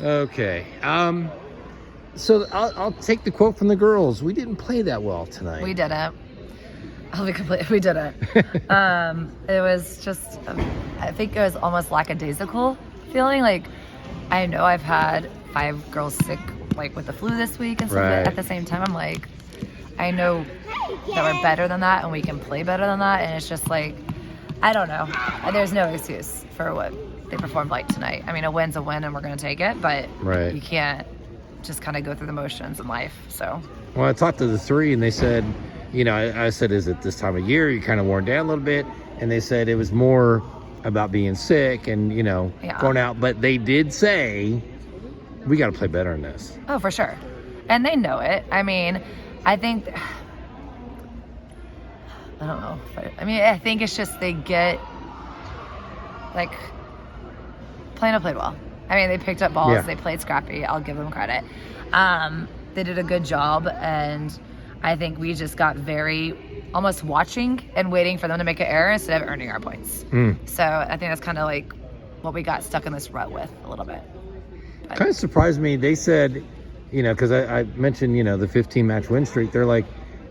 Okay. So I'll take the quote from the girls. We didn't play that well tonight. We didn't. I'll be complete. We didn't. It was just, I think it was almost lackadaisical feeling. Like, I know I've had 5 girls sick, like with the flu this week and stuff. Right. But at the same time, I'm like, I know that we're better than that and we can play better than that. And it's just like, I don't know. There's no excuse for what they performed like tonight. I mean, a win's a win and we're going to take it, but Right. you can't just kind of go through the motions in life. So, Well, I talked to the 3 and they said, I said, is it this time of year? You're kind of worn down a little bit. And they said it was more about being sick and, going out. But they did say, we got to play better in this. Oh, for sure. And they know it. I mean, I think, I don't know. I think it's just they get, like, Plano played well. I mean, they picked up balls. Yeah. They played scrappy. I'll give them credit. They did a good job. And I think we just got very almost watching and waiting for them to make an error instead of earning our points. So I think that's kind of like what we got stuck in this rut with a little bit. But Kind of surprised me. They said, because I mentioned, the 15-match win streak. They're like,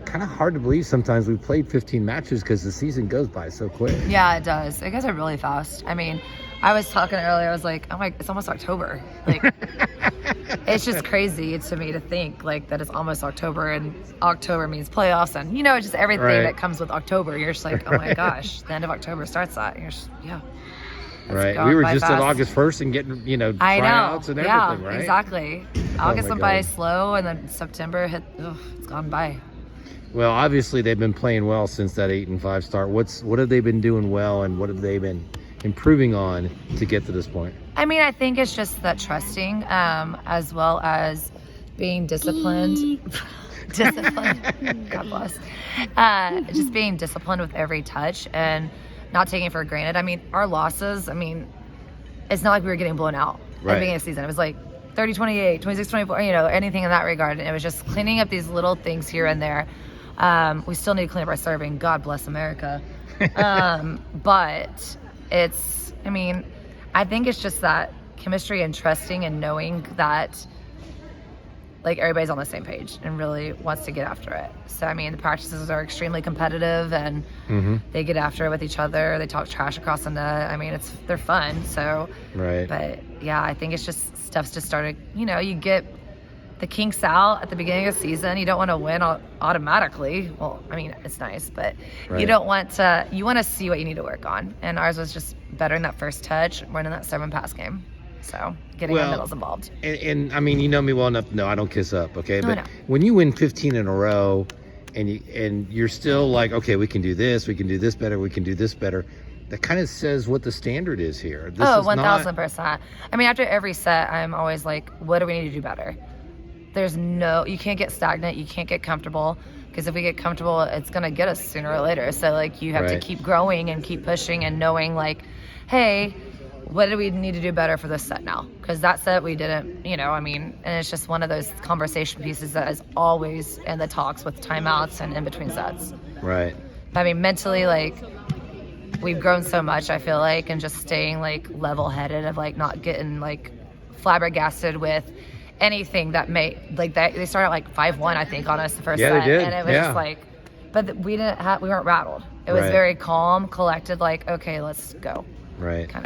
kind of hard to believe sometimes we've played 15 matches because the season goes by so quick. yeah, it does. It goes up really fast. I mean, I was talking earlier. I was like, oh my, it's almost October. Like, it's just crazy to me to think like that it's almost October and October means playoffs and just everything Right. that comes with October. You're just like, oh my gosh, the end of October starts that. And you're just, yeah. It's Right. gone We were by just fast. at August 1st and getting, I know. tryouts and everything, Yeah, right? exactly. Oh August my went by God. slow and then September hit. It's gone by. Well, obviously they've been playing well since that 8-5 start. What have they been doing well and what have they been improving on to get to this point? I mean, I think it's just that trusting, as well as being disciplined. Disciplined. God bless. Just being disciplined with every touch and not taking it for granted. I mean, our losses, it's not like we were getting blown out at the Right. beginning of the season. It was like 30-28, 26-24, anything in that regard. And it was just cleaning up these little things here and there. We still need to clean up our serving. God bless America. But I think it's just that chemistry and trusting and knowing that like everybody's on the same page and really wants to get after it. So, the practices are extremely competitive and they get after it with each other. They talk trash across the net. They're fun. So, Right. but yeah, I think it's just stuff's just started, you get the kinks out at the beginning of the season. You don't want to win automatically. Well, it's nice, but Right. you don't want to, you want to see what you need to work on. And ours was just better in that first touch, running that 7-pass game. So getting our middles involved. And you know me well enough. No, I don't kiss up. Okay. No, But no. when you win 15 in a row and you're still like, okay, we can do this. We can do this better. We can do this better. That kind of says what the standard is here. This is 1,000%. After every set, I'm always like, what do we need to do better? You can't get stagnant. You can't get comfortable, because if we get comfortable, it's going to get us sooner or later. So like you have to Right. keep growing and keep pushing and knowing like, hey, what do we need to do better for this set now? Because that set we didn't, and it's just one of those conversation pieces that is always in the talks with timeouts and in between sets. Right. Mentally, like, we've grown so much, I feel like, and just staying like level-headed of like not getting like flabbergasted with anything that they started like 5-1, I think, on us the first Yeah, set. they did. And it was Yeah. just like, but we weren't rattled. It was Right. very calm, collected, like, okay, let's go Right. kind of.